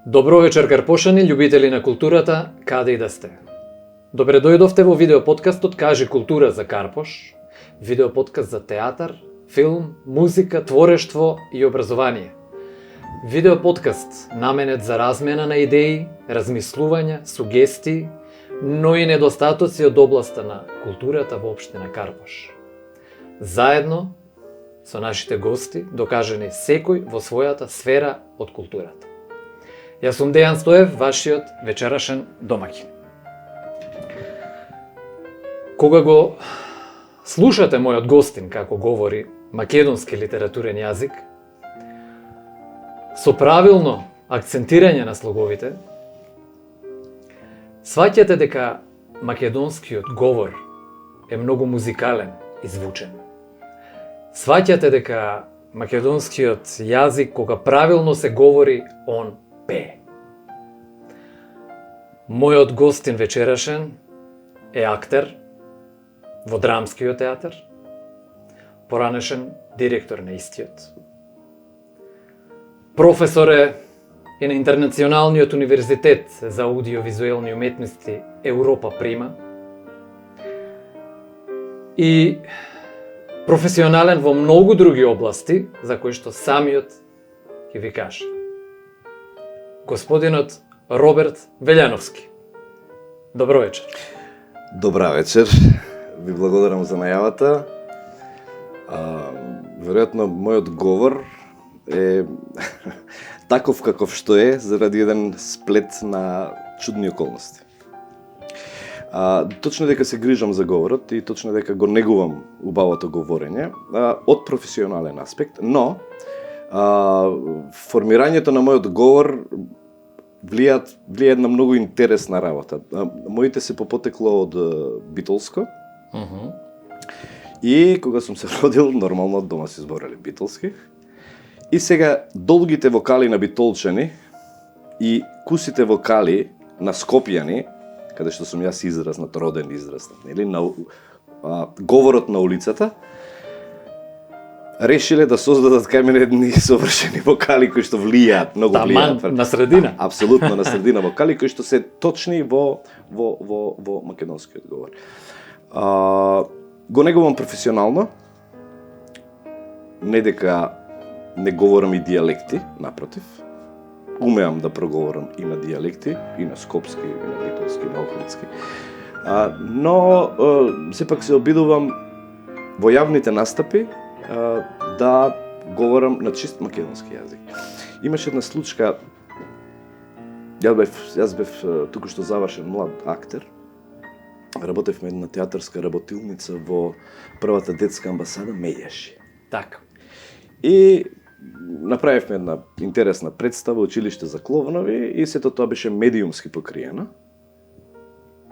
Добро вечер, Карпошани, љубители на културата, каде и да сте. Добре дојдовте во видеоподкастот Кажи култура за Карпош, видеоподкаст за театар, филм, музика, творештво и образование. Видеоподкаст наменет за размена на идеи, размислувања, сугестии, но и недостатоци од областа на културата во општина Карпош. Заедно со нашите гости, докажени секој во својата сфера од културата. Јас сум Дејан Стоев, вашиот вечерашен домаќин. Кога го слушате мојот гостин како говори македонски литературен јазик, со правилно акцентирање на слоговите, сваќате дека македонскиот говор е многу музикален и звучен. Сваќате дека македонскиот јазик, кога правилно се говори, он пее. Мојот гостин вечерашен е актер во драмскиот театар, поранешен директор на истиот. Професор е и на Интернационалниот универзитет за аудиовизуелни уметности Европа Прима и професионален во многу други области за кои што самиот ќе ви каже. Господинот Роберт Велјановски. Добро вечер. Добра вечер. Ви благодарам за најавата. Веројатно мојот говор е таков каков што е заради еден сплет на чудни околности. Точно дека се грижам за говорот и точно дека го негувам убавото говорење од професионален аспект, но формирањето на мојот говор влие една многу интересна работа. Моите се по потекло од битолско. И кога сум се родил, нормално дома се збореле битолски. И сега долгите вокали на битолчани и кусите вокали на скопјани, каде што сум јас израснат, роден израснат, нели, на говорот на улицата, решиле да создадат кај мене едни совршени вокали кои што влијаат, многу влијаат. Таман на средина. Апсолутно на средина вокали кои што се точни во македонскиот говор. Го негувам професионално. Не дека не говорам и дијалекти, напротив. Умеам да проговорам и на дијалекти, и на скопски, и на битолски, и на охридски. Но сепак се обидувам во јавните настапи да говорам на чист македонски јазик. Имаше една случка, јас бев туку што завршен млад актер. Работевме една театарска работилница во првата детска амбасада Мејаши. Така. И направивме една интересна представа, училиште за кловнови, и сето тоа беше медиумски покриено.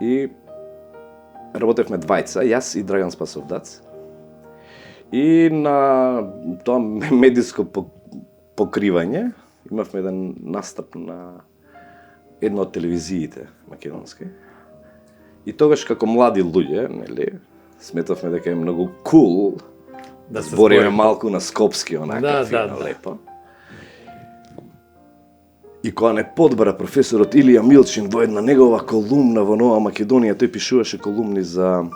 И работевме двајца, јас и Драган Спасовдац. И на тоа медиско покривање имавме еден настап на една од телевизиите македонски. И тогаш како млади луѓе, нели, сметавме дека е многу кул да збориме малку на скопски, онака фино, лепо. И кога не подбара професорот Илија Милчин во една негова колумна во Нова Македонија, тој пишуваше колумни за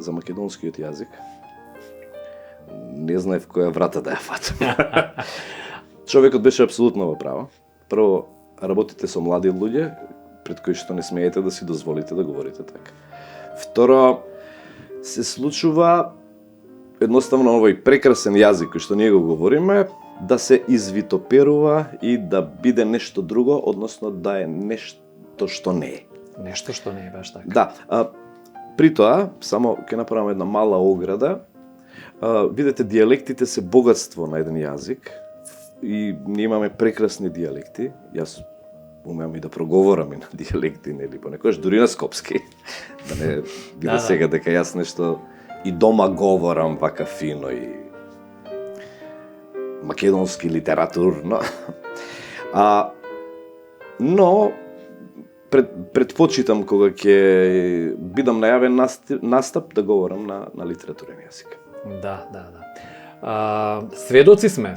македонскиот јазик. Не знаев која врата да ја фатам. Човекот беше апсолутно во право. Прво, работите со млади луѓе, пред кои што не смеете да си дозволите да говорите така. Второ, се случува едноставно овој прекрасен јазик кој што ние го говориме, да се извитоперува и да биде нешто друго, односно да е нешто што не е. Нешто што не е баш така. Да, при тоа, само ќе направам една мала ограда. Видете, дијалектите се богатство на еден јазик и ние имаме прекрасни дијалекти. Јас умеам и да проговорам и на дијалекти, нели, понекогаш дури на скопски. Да не биде сега дека јас нешто и дома говорам вака фино и македонски литературно. Но предпочитам кога ќе бидам најавен настап да говорам на литературен јазик. Да. Сведоци сме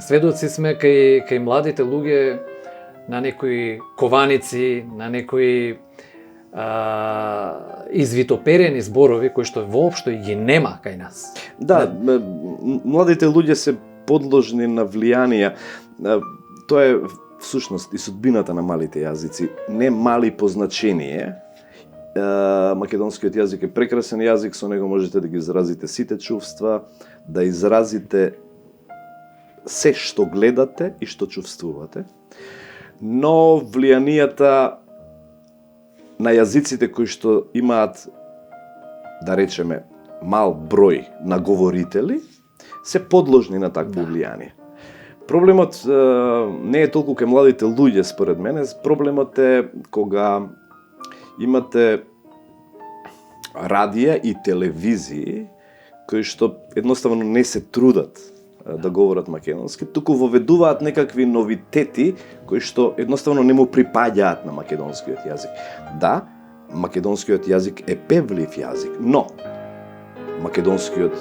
кај младите луѓе на некои кованици, на некои извитоперени зборови кои што воопшто и ги нема кај нас. Да, младите луѓе се подложни на влијанија. Тоа е всушност и судбината на малите јазици. Не мали по значение. Македонскиот јазик е прекрасен јазик, со него можете да ги изразите сите чувства, да изразите се што гледате и што чувствувате. Но влијанијата на јазиците кои што имаат, да речеме, мал број на говорители, се подложни на такво влијание. Проблемот не е толку кај младите луѓе, според мене, проблемот е кога имате радија и телевизии кои што едноставно не се трудат да говорат македонски, туку воведуваат некакви новитети кои што едноставно не му припаѓаат на македонскиот јазик. Да, македонскиот јазик е певлив јазик, но македонскиот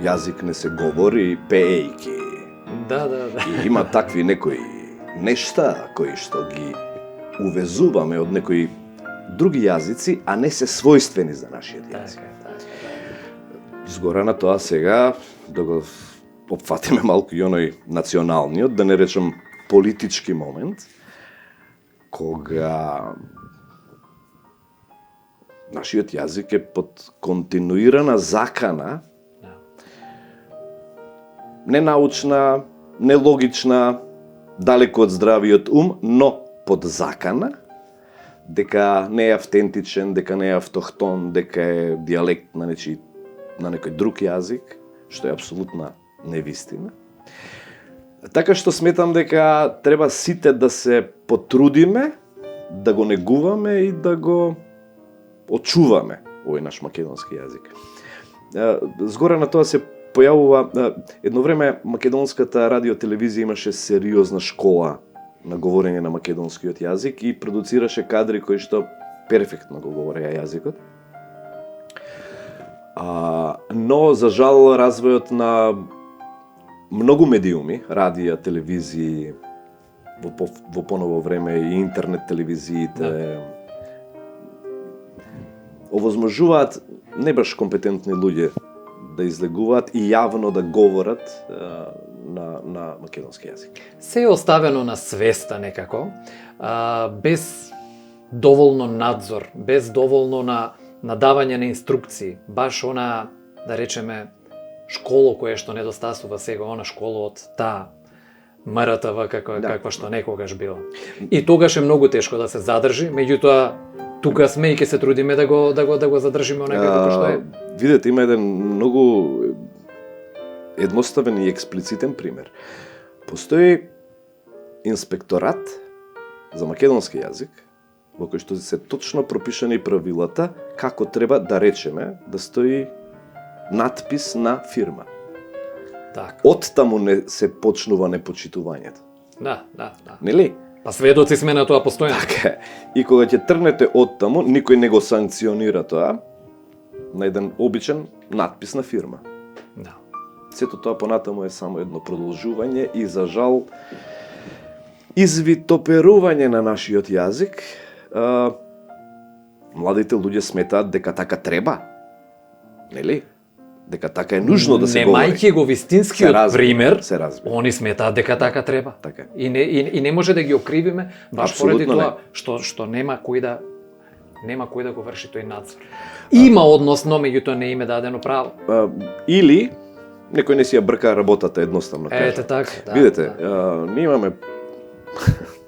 јазик не се говори пеејки. Да. И има такви некои нешта кои што ги увезуваме од некои други јазици, а не се својствени за нашиот јазик. Згора на тоа сега да го опфатиме малку и оној националниот, да не речем политички момент, кога нашиот јазик е под континуирана закана, ненаучна, нелогична, далеко од здравиот ум, но под закана, дека не е автентичен, дека не е автохтон, дека е дијалект на некој друг јазик, што е апсолутна невистина. Така што сметам дека треба сите да се потрудиме, да го негуваме и да го очуваме овој наш македонски јазик. Згора на тоа се појавува, едно време македонската радиотелевизија имаше сериозна школа на говорење на македонскиот јазик и продуцираше кадри кои што перфектно го говореа јазикот. Но, за жал, развојот на многу медиуми, радија, телевизии, во поново време и интернет телевизиите, овозможуваат не баш компетентни луѓе да излегуваат и јавно да говорат на македонски јазик. Се е оставено на свеста некако, без доволно надзор, без доволно на давање на инструкции, баш она, да речеме, школо кое што недостасува сега, она школа од таа МРТВ каква што некогаш била. И тогаш е многу тешко да се задржи, меѓутоа тука сме и ќе се трудиме да го задржиме онака како што е. Видете, има еден многу едноставен и експлицитен пример. Постои инспекторат за македонски јазик, во кој што се точно пропишани правилата како треба, да речеме, да стои надпис на фирма. Така. Од таму не се почнува непочитувањето. Да. Нели? Па сведоци сме на тоа постојано. Така. И кога ќе тргнете од таму, никој не го санкционира тоа, на еден обичен надпис на фирма. Да. Сето тоа понатаму е само едно продолжување и, за жал, извитоперување на нашиот јазик. Младите луѓе сметаат дека така треба. Нели? Дека така е нужно да се говори. Немајќи го вистинскиот пример, се разбира. они сметаат дека така треба. Така. И не може да ги окривиме баш Апсолутно поради тоа што нема кој да го врши тој надзор. Има односно, меѓутоа не им е дадено право. Или некој не си ја брка работата, едноставно кажа. Ете така. Да, видете, ние имаме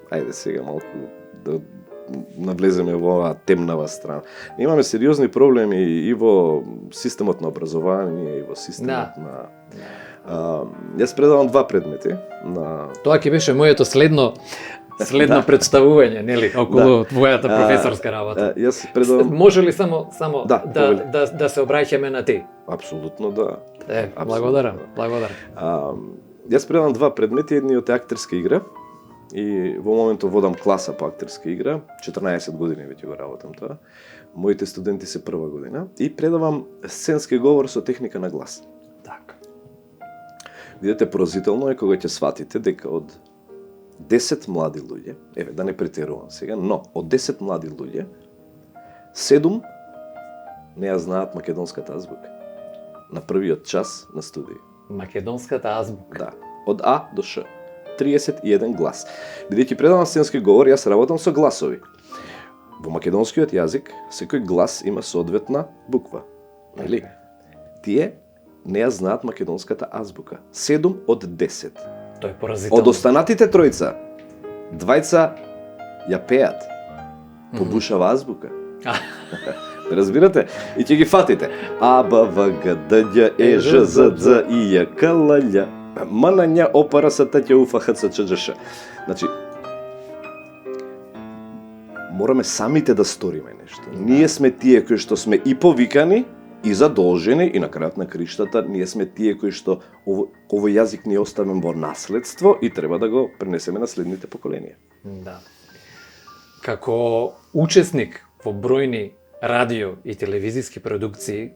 ајде сега малку да навлеземе во оваа темнава страна. Ние имаме сериозни проблеми и во системот на образование, и во системот на... Јас предавам 2 предмети на... Тоа ќе беше моето следно представување, нели, околу твојата професорска работа. Јас предавам... Може ли само да се обраќаме на ти? Апсолутно да. Благодарам. Јас предавам 2 предмети, едниот е актерска игра, и во моментот водам класа по актерска игра, 14 години веќе го работам тоа. Моите студенти се прва година и предавам сценски говор со техника на глас. Така. Видете, поразително е кога ќе сватите дека од 10 млади луѓе, еве, да не претерувам сега, но од 10 млади луѓе, 7 не ја знаат македонската азбука. На првиот час на студија. Македонската азбука. Да, од А до Ш. 31 глас. Бидејќи предавам сценски говор, јас работам со гласови. Во македонскиот јазик, секој глас има соодветна буква. Нели? Тие не ја знаат македонската азбука. 7 од 10. Тоа е поразително. Од останатите тројца, двајца ја пеат по бушава азбука. Разбирате? И ќе ги фатите. А, Б, В, Г, Д, Ѓ, Е, Ж, З, Ц, И, Ј, К, Л, Љ. М, Н, Њ, О, П, Р, С, Т, Ќ, У, Ф, Х, Ц, Ч, Џ, Ш. Значи, мораме самите да сториме нешто. Ние сме тие кои што сме и повикани, и задолжени, и на крајот на криштата, ние сме тие кои што овој јазик ни е оставен во наследство и треба да го пренесеме на следните поколенија. Да. Како учесник во бројни радио и телевизиски продукции,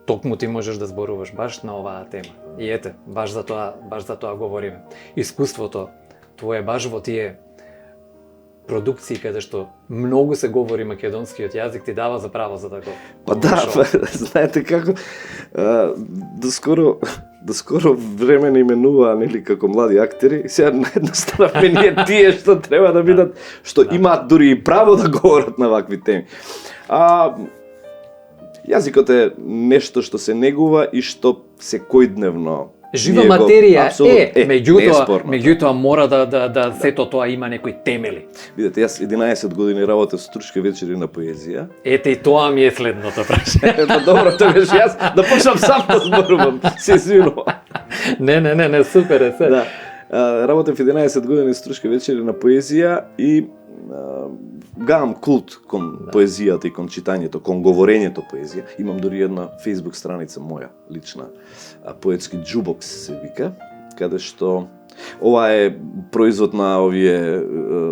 токму ти можеш да зборуваш баш на оваа тема. И ете, баш за тоа говориме. Искуството твое баш во тие продукции каде што многу се говори македонскиот јазик ти дава за право за да го. Па да, знаете како доскоро време не именуваа нели како млади актери, сега на една страна ние тие што треба да бидат, што имаат дури и право да говорат на вакви теми. Јазикот е нешто што се негува и што секојдневно жива материја меѓутоа мора да сето тоа има некои темели. Видете, јас 11 години работев со Струшки вечери на поезија. Ете и тоа ми е следното прашање. Па добро, тоа беше јас да почнам сам да зборувам. Се извинувам. Не, супер е се. Да. Работев 11 години со Струшки вечери на поезија и гам култ кон поезијата и кон читањето, кон говорењето поезија. Имам дури една Facebook страница моја, лична, поетски джубокс се вика, каде што ова е производ на овие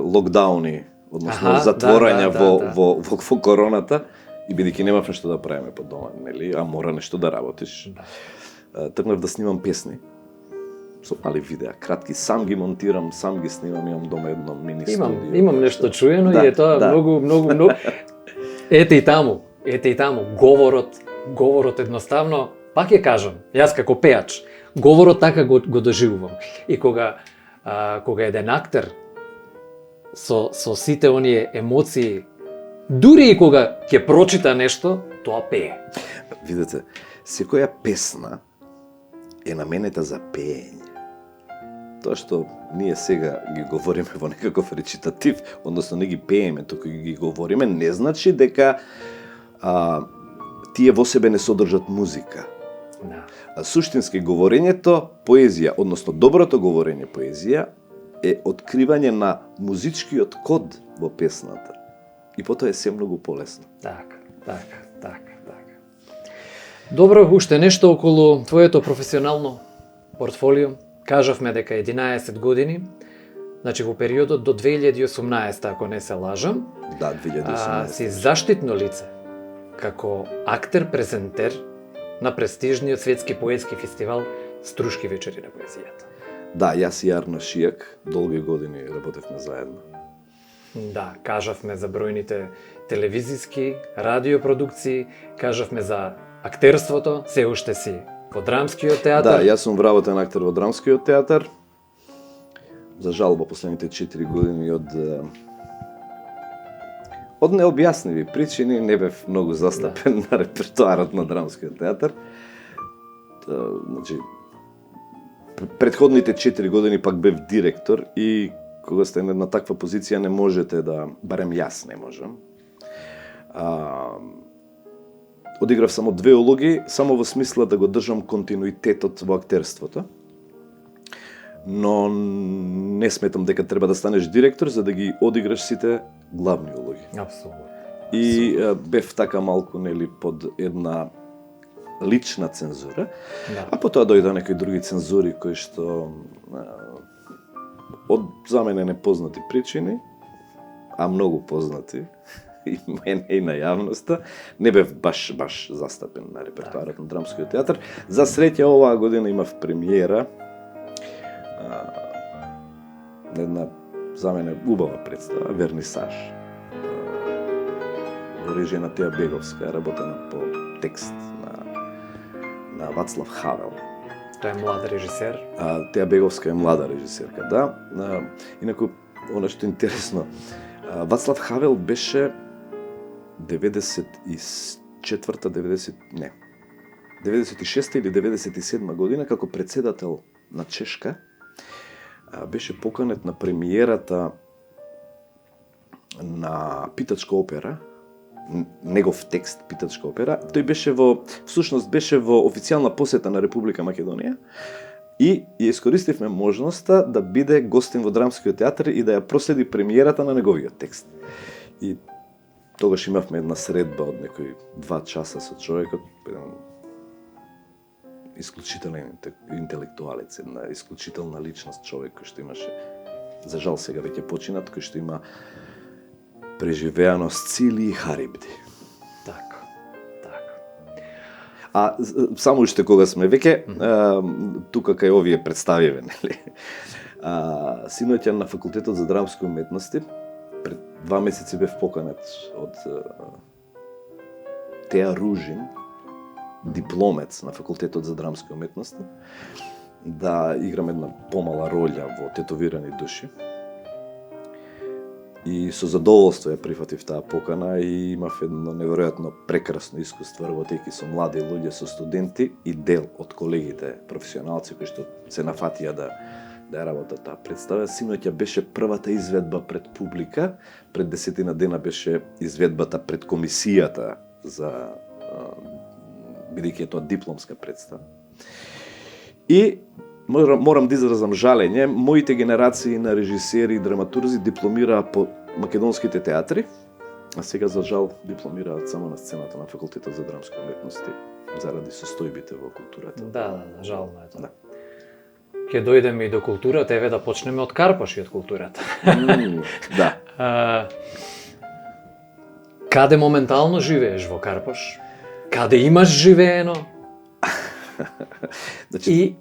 локдауни, односно затворања во короната, и бидејќи немав нешто да правиме по дома, нели, а мора нешто да работиш. Тргнав да снимам песни. Со мали видеа, кратки, сам ги монтирам, сам ги снимам, имам дома едно мини студио. Имам нешто чуено и е тоа многу. Ете и таму, говорот едноставно, пак ја кажам, јас како пеач, говорот така го доживувам. И кога еден актер со сите оние емоции, дури и кога ќе прочита нешто, тоа пее. Видете, секоја песна е наменета за пеење. Тоа што ние сега ги говориме во некаков речитатив, односно не ги пееме, туку ги говориме, не значи дека тие во себе не содржат музика. Суштински говорењето, поезија, односно доброто говорење поезија, е откривање на музичкиот код во песната. И потоа е се многу полесно. Така. Добро, уште нешто околу твоето професионално портфолио. Кажавме дека 11 години, значи во периодот до 2018, ако не се лажам. Да, 2018. Си заштитно лице, како актер, презентер на престижниот светски поетски фестивал Струшки вечери на поезијата. Да, јас и Арно Шијак долги години работевме заедно. Да, кажавме за бројните телевизиски, радиопродукции, кажавме за актерството, се уште си во драмскиот театар. Да, јас сум вработен актер во драмскиот театар. За жал во последните 4 години од необјасневи причини не бев многу застапен на репертоарот на драмскиот театар. Значи, предходните 4 години пак бев директор и кога сте на таква позиција не можете да, барем јас не можам. Одиграв само 2 улоги, само во смисла да го држам континуитетот во актерството. Но не сметам дека треба да станеш директор за да ги одиграш сите главни улоги. Апсолутно. И бев така малку нели под една лична цензура, а потоа дојде некои други цензури кои што од за мене непознати причини, а многу познати, и мене и на јавноста, не бев баш застапен на репертоарот на драмскиот театар. За среќа оваа година имав премиера една за мене убава представа, вернисаж. Во режија на Теја Беговска, работена по текст на Вацлав Хавел. Тој е млад режисер. Теја Беговска е млада режисерка, да. Инаку, она што е интересно, Вацлав Хавел беше 96 или 97 година како председател на Чешка, беше поканет на премиерата на Питачка опера, негов текст Питачка опера. Тој беше всушност беше во официјална посета на Република Македонија и ја искористивме можноста да биде гостин во Драмскиот театар и да ја проследи премиерата на неговиот текст. И тогаш имавме една средба од некои 2 часа со човекот, исклучителен интелектуалец, една исклучителна личност, човек кој што имаше, за жал сега веќе починат, кој што има преживеано Сцили и Харибди. Така. А само уште кога сме веќе, тука кај овие представиве, нели? Синоќа на Факултетот за драмски уметности, пред 2 месеци бев поканет од Теја Ружин, дипломец на Факултетот за драмски уметности, да играм една помала роља во Тетовирани души. И со задоволство ја прифатив таа покана и имав едно неверојатно прекрасно искуство работејќи со млади луѓе, со студенти и дел од колегите професионалци кои што се нафатија да работат таа представа. Синоќа беше првата изведба пред публика, пред 10 дена беше изведбата пред комисијата за бидејќи е тоа дипломска представа. И морам да изразам жалење, моите генерации на режисери и драматурзи дипломираа по македонските театри, а сега за жал дипломираат само на сцената на Факултетот за драмски уметности заради состојбите во културата. Да, жално е тоа. Да. Ќе дојдеме и до културата, еве да почнеме од Карпош и од културата. Да. Каде моментално живееш во Карпош? Каде имаш живеено? Значи...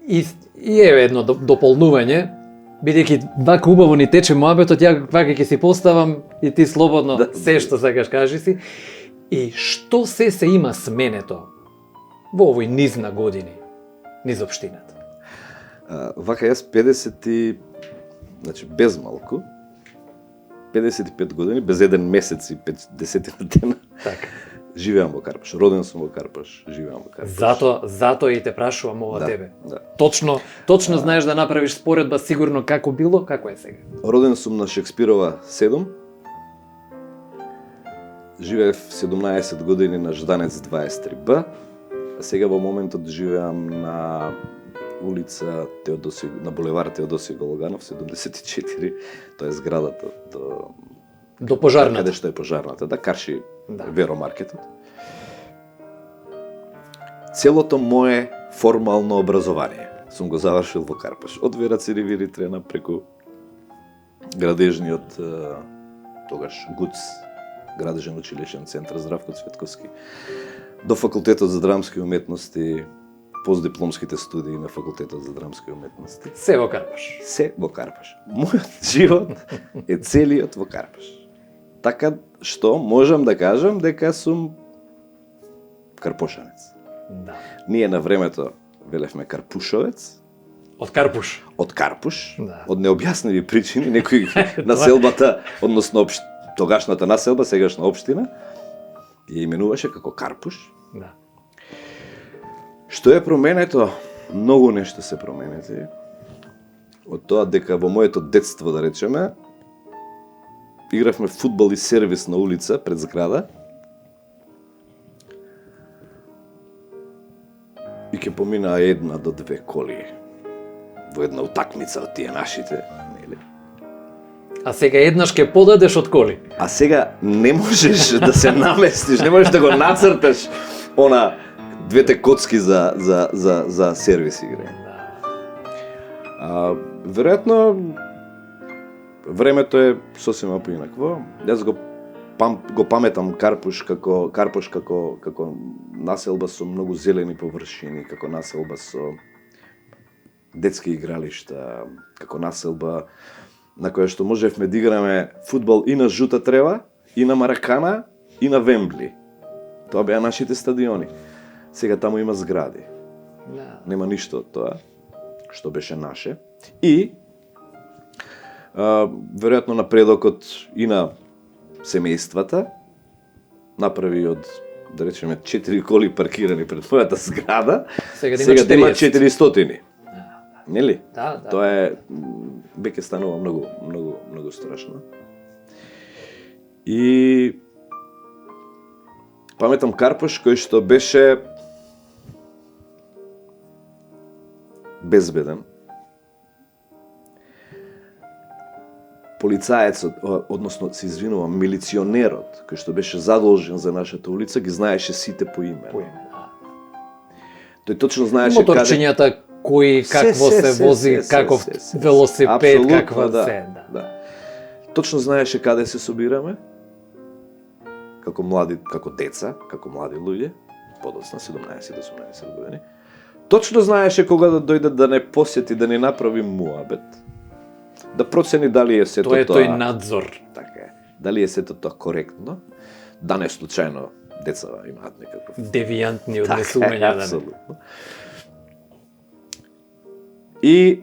И еве едно дополнување, бидејќи вака убаво ни тече муабетот, ја вака ќе си поставам и ти слободно се што сакаш кажи си. И што се има сменето во овој низ на години низ општината? Вака јас 50 значи без малку 55 години, без еден месец и 50 дена. Така. Живеам во Карпош, роден сум во Карпош, живеам во Карпош. Зато и те прашувам ова тебе. Да. Точно знаеш да направиш споредба сигурно како било, како е сега. Роден сум на Шекспирова 7. Живеев 17 години на Жданец 23Б, а сега во моментот живеам на улица на булевар Теодосиј Гологанов 74, тоа е зградата до пожарната. Каде што е пожарната, да карши Веромаркетот. Целото мое формално образование сум го завршил во Карпош. Од Вера Циревири Трена преку градежниот тогаш ГУЦ, градежен училишен центар Здравко Цветковски, до Факултетот за драмски уметности, постдипломските студии на Факултетот за драмски уметности. Се во Карпош. Се во Карпош. Мојот живот е целиот во Карпош. Така што можам да кажам дека сум карпошанец. Да. Ние на времето велевме карпушовец. Од Карпуш. Од Карпуш. Да. Од необјасневи причини, некои населбата, односно тогашната населба, сегашна општина, ја именуваше како Карпуш. Да. Што е променето? Многу нешто се променети. Од тоа дека во моето детство, да речеме, игравме фудбал и сервис на улица пред зграда. И ќе поминаа 1 до 2 коли во една утакмица од тие нашите, нели? А сега еднаш ќе подадеш од коли. А сега не можеш да се наместиш, не можеш да го нацрташ она двете коцки за сервис игра. Веројатно времето е сосема поинакво. Јас го паметам Карпош како населба со многу зелени површини, како населба со детски игралишта, како населба, на која што можевме да играме фудбал и на жута трева, и на Маракана, и на Вембли. Тоа беа нашите стадиони. Сега таму има згради. Нема ништо од тоа што беше наше. И веројатно напредокот и на семејствата направи од, да речеме, 4 коли паркирани пред мојата зграда, сега да има 400. Нели? Да. Тоа е веќе станува многу страшно. И паметам Карпош кој што беше безбеден. Полицаецот, односно се извинувам, милиционерот кој што беше задолжен за нашата улица ги знаеше сите по име. Тој точно знаеше моторчињата кои какво се вози, каков велосипед, каква се. Да. Точно знаеше каде се собираме, како млади, како деца, како млади луѓе, подоцна 17-18 години. Точно знаеше кога да дојде да не посети, да не направи муабет, да процени дали е сето тоа. Тоа е тој надзор. Така е. Дали е сето тоа коректно, да не случајно децава имаат некаков девијантни однесувања, да. Апсолутно. И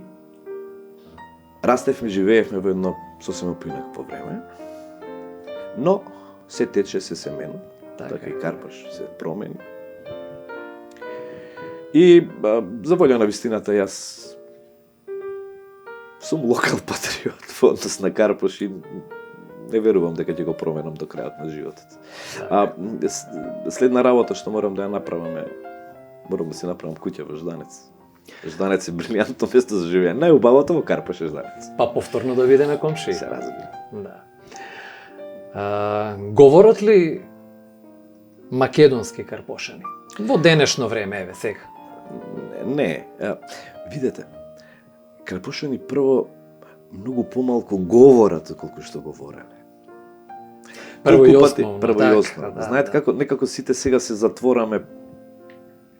растевме, живеевме во едно сосема поинакво време, но се тече, се мени, така и Карпош се промени. И за волја на вистината, јас сум локал патриот во однос на Карпош и не верувам дека ќе го променам до крајот на животот. Следна работа што морам да ја направам е, морам да си направам куќа во Жданец. Жданец е брилјантно место за живење. Најубавото во Карпош е Жданец. Па повторно да видиме комши. Се разбира. Да. Говорат ли македонски карпошани во денешно време, еве сега? Не. Видете, карпошани прво многу помалку говорат колку што говореле. Прво и основно. Да, знаете како некако сите сега се затвораме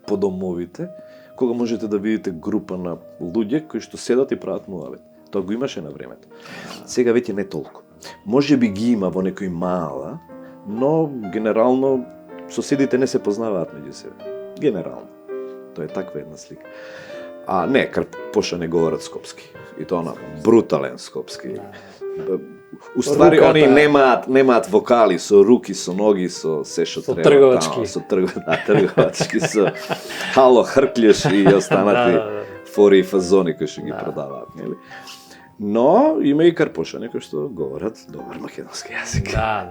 по домовите, кога можете да видите група на луѓе кои што седат и прават муабет. Тоа го имаше на времето. Сега веќе не толку. Може би ги има во некој мала, но генерално соседите не се познаваат меѓу себе. Генерално. Тоа е таква една слика. А не, карпошани говорат скопски. И тоа на брутален скопски. Уствари они немаат вокали, со руки, со ноги, со се што треба. Трговачки. Со трговачки, со хало, хркљеш и останати фори и фазони кои што ги продаваат, нели? Но има и карпошани кои што говорат добар македонски јазик. Да.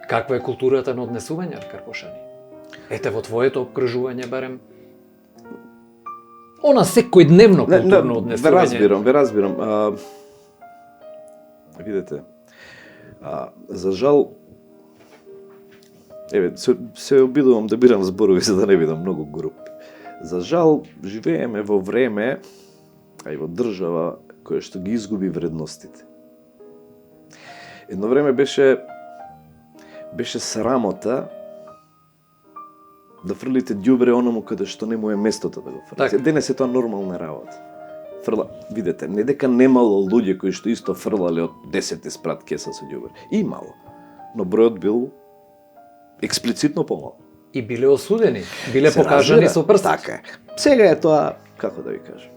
Каква е културата на однесување од карпошани? Ете во твоето обкружување барем она секојдневно културно однесување. Ве разбирам. Видете, за жал, се обидувам да бирам зборови за да не бидам многу груб. За жал, живееме во време, а и во држава која што ги изгуби вредностите. Едно време беше срамота да фрлите ѓубре оному каде што не му е местото да го фрлите. Денес е тоа нормална работа. Видете, не дека немало луѓе кои што исто фрлале од 10 спрат кеса со ѓубре. Имало, но бројот бил експлицитно помал. И биле осудени, биле покажани со прст. Така е. Сега е тоа, како да ви кажам.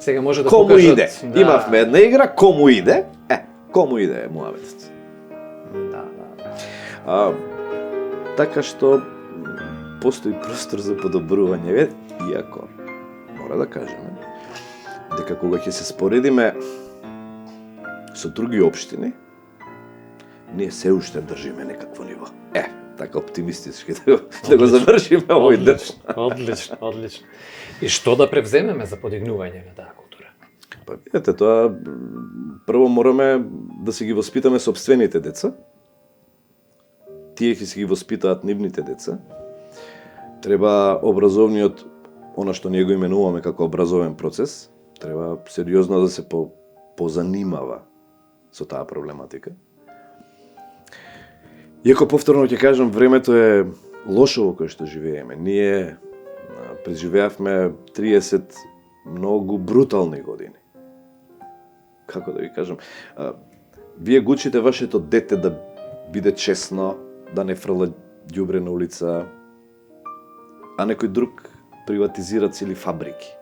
Сега може да кому покажат. Иде. Да. Имавме една игра, кому иде? Кому иде е муабетот. Да. Така што постои простор за подобрување, иако мора да кажеме дека кога ќе се споредиме со други општини, ние се уште држиме некакво ниво. Така оптимистички да го завршиме овој дел. Одлично. И што да превземеме за подигнување на таа култура? Па видете, тоа прво мораме да си ги воспитаме сопствените деца. Тие ќе си ги воспитаат нивните деца. Треба образовниот, она што ние го именуваме како образовен процес, треба сериозно да се позанимава со таа проблематика. Иако повторно ќе кажам, времето е лошо во кое што живееме. Ние преживеавме 30 многу брутални години. Како да ви кажам, вие го учите вашето дете да биде честно, да не фрла ѓубре на улица, а некој друг приватизира цели фабрики.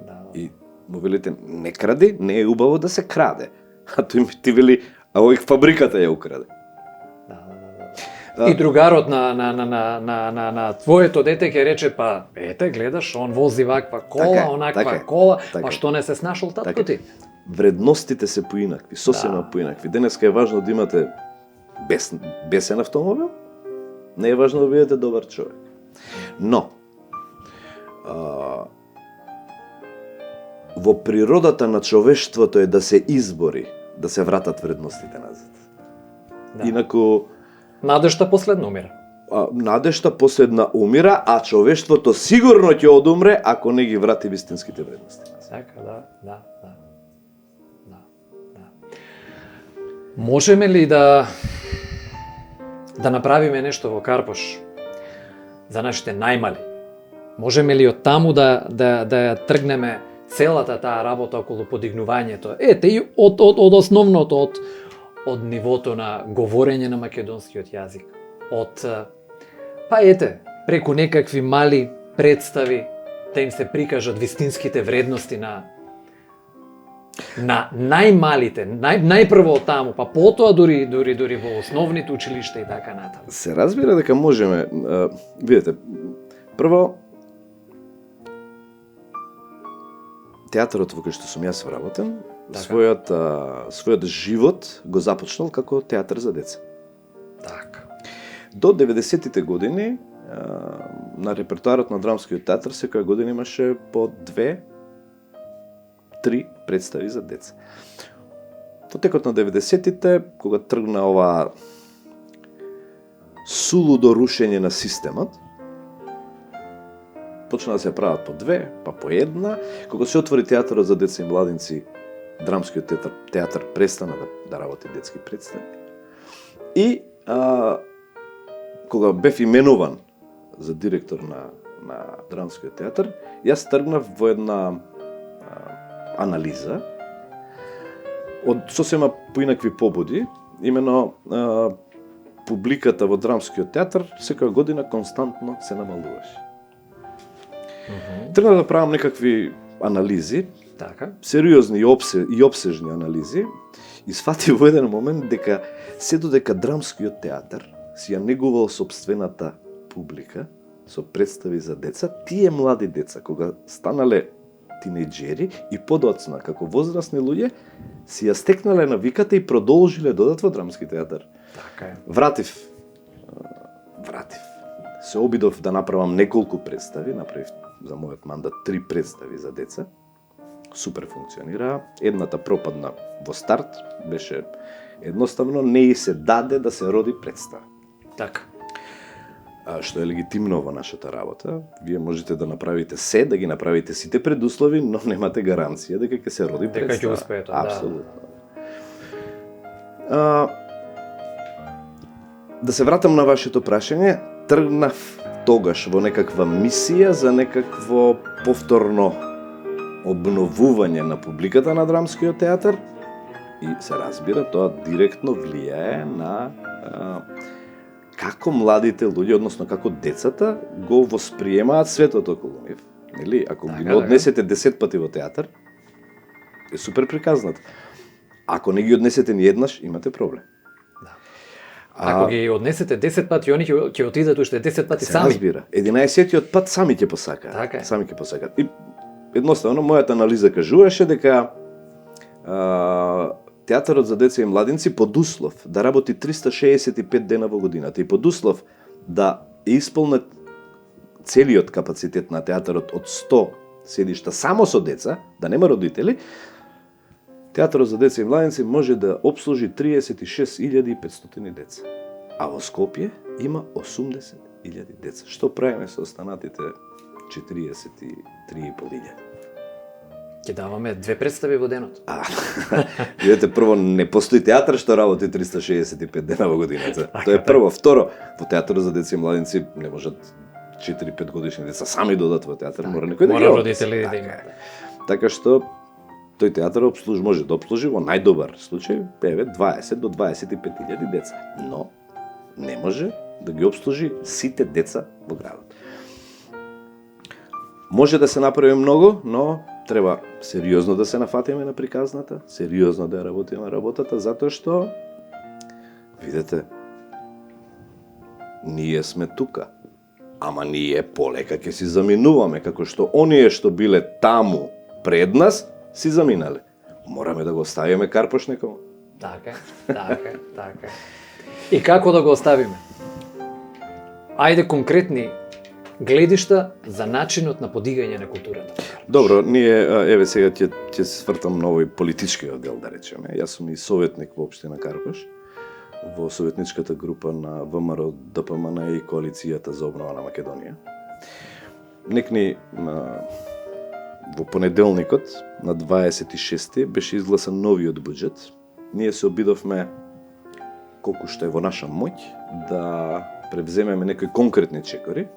Да. И му велите, не кради, не е убаво да се краде. А ти вели, а овој фабриката ја украде. И другарот на твоето дете ќе рече, па ете, гледаш, он вози ваква кола, онаква кола, па што не се снашол татко ти? Вредностите се поинакви, сосема поинакви. Денеска е важно да имате бесен автомобил, не е важно да бидете добар човек. Но, во природата на човештвото е да се избори, да се вратат вредностите назад. Да. Инаку... Надежта последна умира. Надежта последна умира, а човештвото сигурно ќе одумре ако не ги врати вистинските вредности. Така, да. Можеме ли да направиме нешто во Карпош за нашите најмали? Можеме ли од таму да ја тргнеме целата таа работа околу подигнувањето? Ете и од основното, од нивото на говорење на македонскиот јазик, преку некакви мали представи да им се прикажат вистинските вредности на најмалите, најпрво од таму, па потоа дури во основните училишта и така натаму. Се разбира дека можеме, видете, прво театарот во кој што сум јас вработен, својот живот го започнал како театар за деца. Така. До 90-тите години на репертоарот на драмскиот театар секоја година имаше по 2-3 представи за деца. Во текот на 90-тите, кога тргна ова сулудо рушење на системот, почна да се прават по 2, па по 1, кога се отвори театарот за деца и младинци, драмскиот театар престана да работи детски представи. И кога бев именуван за директор на драмскиот театар, јас тргнав во една анализа од сосема поинакви побуди, имено публиката во драмскиот театар секоја година константно се намалуваше. Тргнав да правам некакви анализи, така, сериозни и обсежни анализи, и сфатив во еден момент дека се додека драмскиот театар си ја негувал сопствената публика со представи за деца, тие млади деца кога станале тинејџери и подоцна како возрастни луѓе си ја стекнале навиката и продолжиле додат во драмски театар. Така е. Вратив. Се обидов да направам неколку представи, направив за мојот мандат 3 представи за деца. Супер функционира. Едната пропадна во старт, беше едноставно не и се даде да се роди представа. Така. Што е легитимно во нашата работа. Вие можете да направите се, да ги направите сите предуслови, но немате гаранција дека ќе се роди представа. Дека ќе успеете, апсолутно. Да се вратам на вашето прашање, тргнав тогаш во некаква мисија за некакво повторно обновување на публиката на драмскиот театар и се разбира, тоа директно влијае на како младите луѓе, односно како децата, го восприемаат светот околу нив. Нели? Ако ги однесете 10 пати во театар, е супер приказнат. Ако не ги однесете ни еднаш, имате проблем. Ако ги однесете 10 пати, они ќе отидат уште 10 пати се сами. Разбира. 11-тиот пат сами ќе посакаат. Така е. Сами ќе посакаат. И едноставно мојата анализа кажуваше дека театарот за деца и младинци под услов да работи 365 дена во годината и под услов да исполнат целиот капацитет на театарот од 100 седишта само со деца, да нема родители, театарот за деца и младинци може да обслужи 36.500 деца. А во Скопје има 80.000 деца. Што правиме со останатите 43.500? Ќе даваме 2 представи во денот. Видете, прво, не постои театар што работи 365 дена во годината. Тоа е прво. Второ, во театарот за деца и младинци не можат 4-5 годишни деца сами додат во театар, мора некој да ги родители да имаат. Така што тој театар може да обслужи во најдобар случај 20 до 25.000 деца, но не може да ги обслужи сите деца во градот. Може да се направи многу, но треба сериозно да се нафатиме на приказната, сериозно да работиме на работата, затоа што, видете, ние сме тука, ама ние полека ќе си заминуваме, како што оние што биле таму пред нас, си заминале. Мораме да го оставиме Карпош некому. Така. И како да го оставиме? Ајде конкретни гледишта за начинот на подигање на културата. Добро, ние еве сега ќе се свртам на овој политички оддел, да речеме. Јас сум и советник во општина Карпош, во советничката група на ВМРО ДПМН и Коалицијата за обнова на Македонија. Некни во понеделникот на 26 беше изгласан новиот буџет. Ние се обидовме колку што е во наша моќ да превземеме некои конкретни чекори,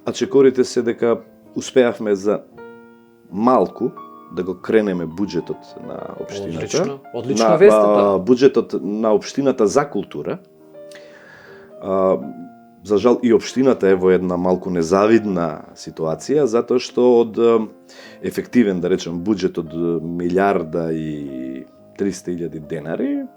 а чекорите се дека успеавме за малку да го кренеме буџетот на општината. Одлично вест. Буџетот на општината за култура. За жал и општината е во една малку незавидна ситуација, затоа што од ефективен, да речем, буџет од 1.300.000 денари,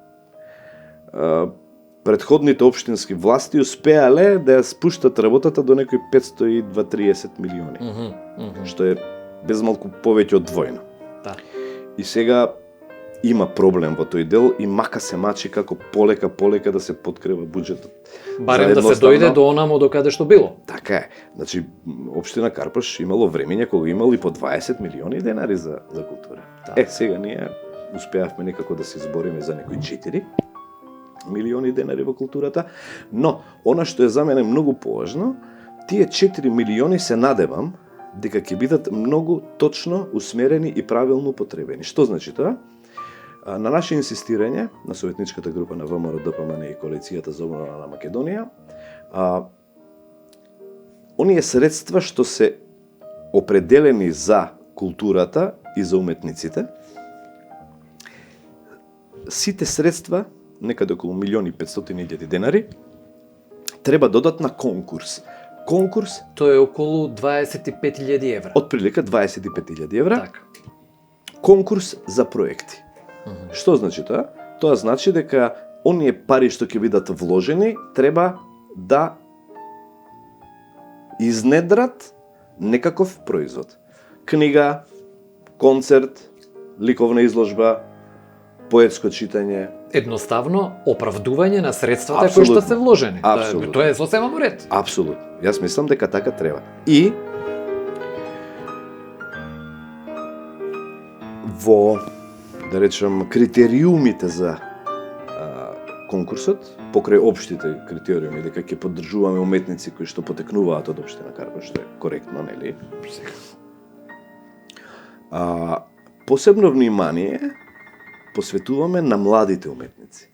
предходните општински власти успеале да ја спуштат работата до некои 530 милиони, што е безмалку повеќе од двојно. Да. И сега има проблем во тој дел и мака се мачи како полека да се подкрепа буџетот. Барем да се дојде до онамо до каде што било. Така е. Значи, општина Карпош имало времење кога имало и по 20 милиони денари за култура. Да. Сега ние успеавме некако да се избориме за некои 4 милиони денари во културата, но она што е за мене многу поважно, тие 4 милиони се надевам дека ќе бидат многу точно усмерени и правилно употребени. Што значи тоа? На наше инсистирање, на советничката група на ВМРО ДПМН и Коалицијата за обнова на Македонија, оние средства што се определени за културата и за уметниците, сите средства, некаде околу 1.500.000 денари, треба додат на конкурс. Конкурс... Тоа е околу 25.000 евра. Отприлика 25.000 евра. Так. Конкурс за проекти. Што значи тоа? Тоа значи дека оние пари што ќе бидат вложени треба да изнедрат некаков производ. Книга, концерт, ликовна изложба, поетско читање. Едноставно оправдување на средствата кои што се вложени. Апсолутно. Тоа е сосема во ред. Апсолутно. Јас мислам дека така треба. И во, да речем, критериумите за конкурсот, покрај општите критериуми, дека ќе поддржуваме уметници кои што потекнуваат од општина Карпош, што е коректно, нели? Посебно внимание посветуваме на младите уметници.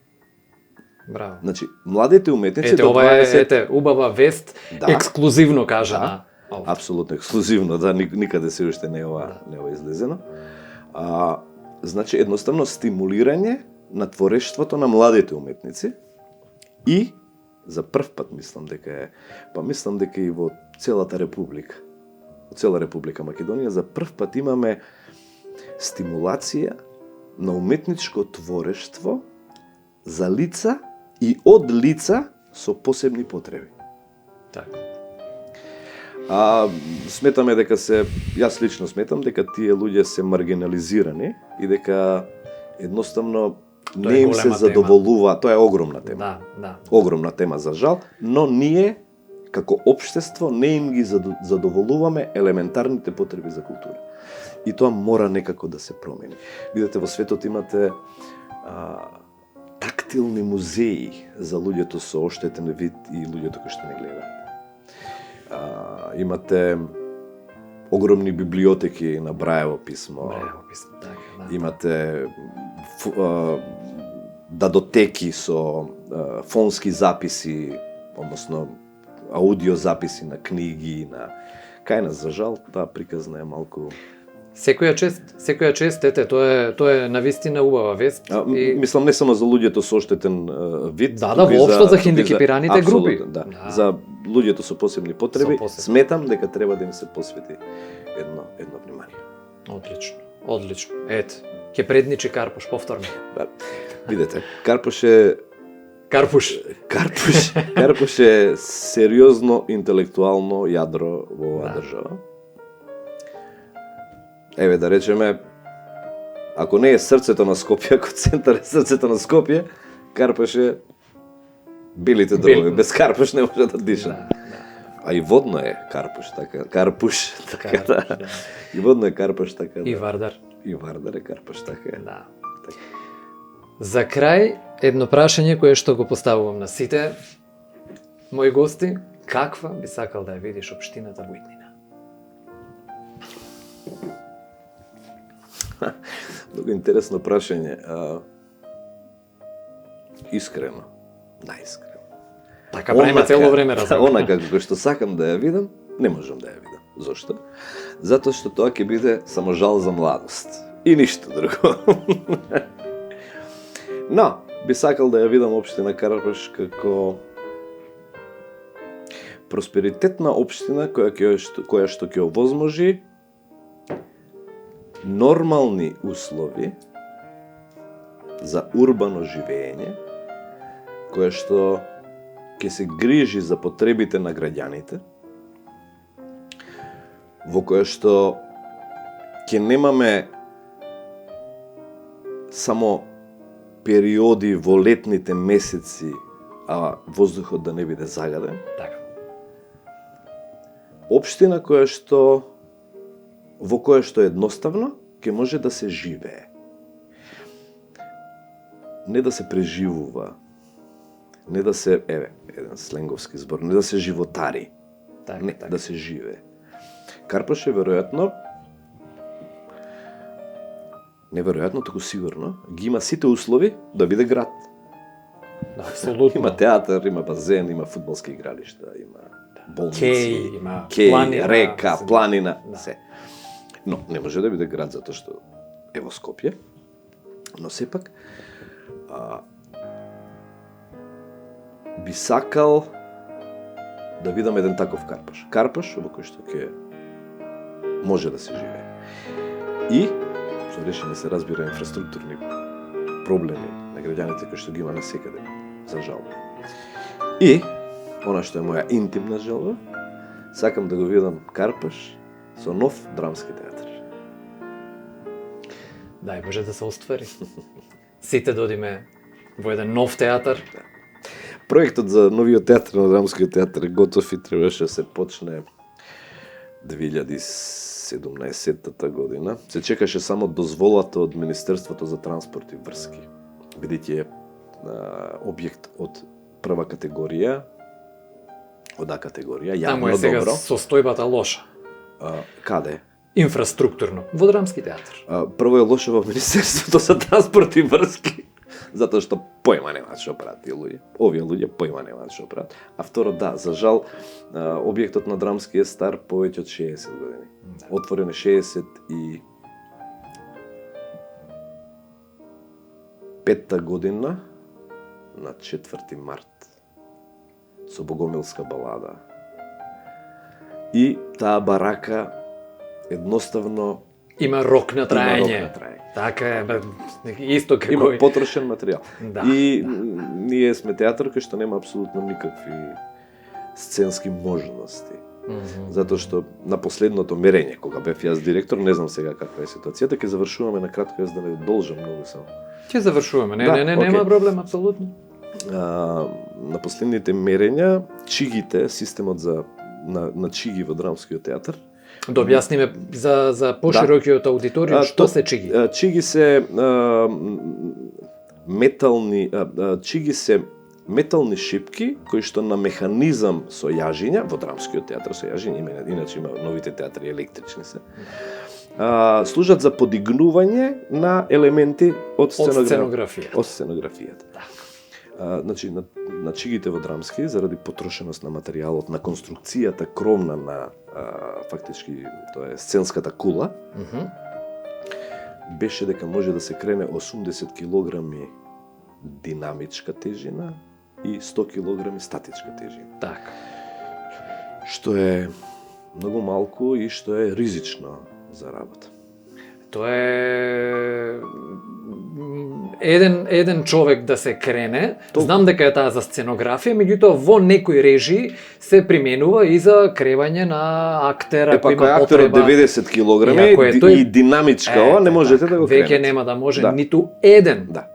Браво. Значи, младите уметници до 20... убава вест, да, ексклузивно кажана. Да, апсолутно ексклузивно, да, никаде се уште не е ова излезено. Значи, едноставно стимулирање на творештвото на младите уметници и за прв пат мислам дека и во целата република, Македонија, за прв пат имаме стимулација на уметничко творештво за лица и од лица со посебни потреби. Така. Сметаме дека јас лично сметам дека тие луѓе се маргинализирани и дека едноставно не им се задоволува, тоа е огромна тема. Да. Огромна тема за жал, но ние како општество не им ги задоволуваме елементарните потреби за култура. И тоа мора некако да се промени. Видете, во светот имате тактилни музеи за луѓето со оштетен вид и луѓето кои што не гледаат. Имате огромни библиотеки на Браево писмо. Така, да. Имате дадотеки со фонски записи, односно аудио записи на книги, кај нас, за жал, таа приказна е малку Секоја чест, ете, тоа е навистина убава вест. Мислам не само за луѓето со оштетен вид, Да, воопшто за хендикепираните групи. Да. За луѓето со посебни потреби, сметам дека треба да им се посвети едно внимание. Одлично. Ете, ќе предничи Карпуш повторно. Да. Видете, Карпуш е сериозно интелектуално јадро во оваа држава. Еве да речеме, ако не е срцето на Скопје, ако центар е срцето на Скопје, Карпуш е белите дробови. Без Карпуш не може да диша. Да. А и водно е Карпуш, така. И водно е Карпуш, така. И Вардар. И Вардар е Карпуш, така. Да. За крај, едно прашање кое што го поставувам на сите мои гости, каква би сакал да ја видиш општината Војтнина? Много интересно прашање. Искрено, најискрено. Така правиме цело време разговор. Онака како што сакам да ја видам, не можам да ја видам. Зошто? Затоа што тоа ќе биде само жал за младост. И ништо друго. Но, би сакал да ја видам општина Карпуш како просперитетна општина која што ќе овозможи нормални услови за урбано живење, која што ќе се грижи за потребите на граѓаните, во која што ќе немаме само периоди во летните месеци, а воздухот да не биде загаден. Така. Општина во која што едноставно ќе може да се живее. Не да се преживува, не да се, еден сленговски збор, не да се животари, така. Да се живее. Карпуш е неверојатно, туку сигурно, ги има сите услови да биде град. Да, апсолутно. Има театар, има базен, има фудбалски игралишта, има болници, планина, река, планина, се. Но не може да биде град затоа што е во Скопје, но сепак би сакал да видам еден таков Карпуш. Карпуш во кој што ќе може да се живее. И што решени се разбира инфраструктурни проблеми на граѓаните кои што ги има насекаде, за жал. И она што е моја интимна желба, сакам да го видам Карпуш со нов драмски театар. Дај Боже да се оствари. Сите да одиме во еден нов театар. Да. Проектот за новиот театар на драмскиот театар е готов и требаше да се почне 2017 година. Се чекаше само дозволата од Министерството за транспорт и врски, бидејќи е објект од прва категорија, од А категорија, јавно добро. Таму е сега состојбата лоша. Каде? Инфраструктурно, во драмски театар. Прво е лошо во Министерството за транспорт и врски, затоа што појма немаат што прават тие луѓе. Овие луѓе појма немаат што прават. А второ, да, за жал, објектот на драмски е стар повеќе од 60 години. Отворен е 65-та година на 4 март со Богомилска балада. И таа барака едноставно има рок на траење. Така е, исто како има потрошен материјал. Да, и ние сме театар кој што нема апсолутно никакви сценски можности. Затоа што на последното мерење, кога бев јас директор, не знам сега каква е ситуацијата, ќе завршуваме на кратко, јас да не должам многу само. Ќе завршуваме, нема проблем апсолутно. На последните мерења, чигите, системот на чиги во драмскиот театар, да објасниме за поширокиот аудиториум што се чиги. Чиги се метални шипки кои што на механизам со јажиња, во драмскиот театар со јажиња, иначе има новите театри електрични се, служат за подигнување на елементи од сценографијата. Значи, на чигите во Драмски, заради потрошеност на материјалот, на конструкцијата кровна на фактички, тоа е сценската кула, беше дека може да се крене 80 килограми динамичка тежина и 100 килограми статичка тежина. Така. Што е многу малку и што е ризично за работа. Тоа е еден човек да се крене. Знам дека е таа за сценографија, меѓутоа во некои режии се применува и за кревање на актера кој има актер потреба. 90 килограми и динамичка, ова не можете да го кренете. Веќе нема да може ниту еден. Да.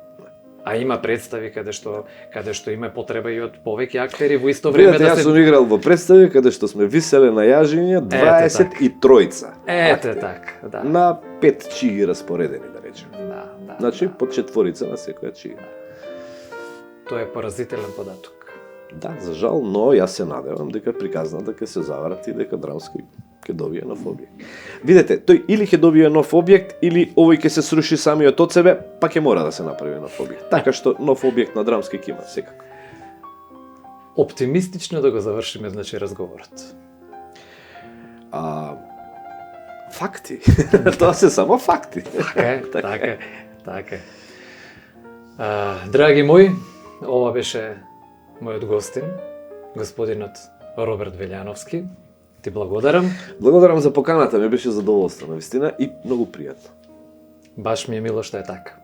А има представи каде што има потреба и од повеќе актери во исто време да се... Јас сум играл во представи каде што сме виселе на јажиње 23. Ете така, да. На 5 чиги распоредени, да речем. Да. Значи, по 4 на секоја чига. Тоа е поразителен податок. Да, за жал, но јас се надевам дека приказната ќе се заврати и дека Драмски ќе добие нов објект. Видете, тој или ќе добие нов објект, или овој ќе се сруши самиот од себе, па ќе мора да се направи нов објект. Така што нов објект на Драмски ќе има секако. Оптимистично да го завршиме, значи, разговорот. Факти. Тоа се само факти. Така е. Драги мои, ова беше мојот гостин, господинот Роберт Велјановски. Ти благодарам. Благодарам за поканата, ми беше задоволство, навистина, и многу пријатно. Баш ми е мило што е така.